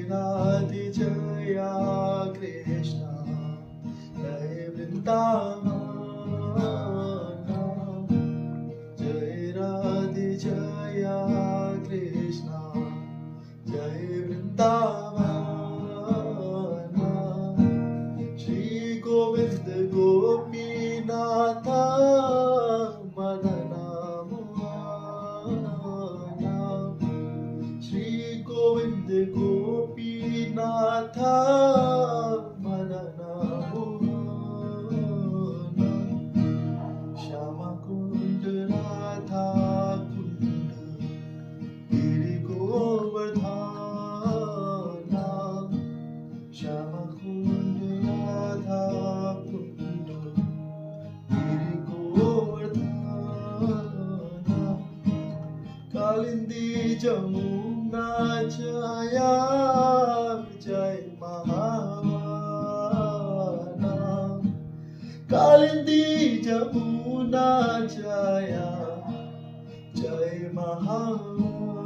Radhe Jaya Krishna Jai Vrindavan Jai Radhe Jaya Krishna Jai Vrindavan Shri Govind Gopinath Madan Mohana Shri Govind Gopinath Madan Mohana Shyama Kund Radha Kund Giri Govardhana Shyama Kund Radha Kund Giri Govardhana Kalindi Jamuna Jaya Jai Mahana Kalindi Jamuna Jaya Jai Mahana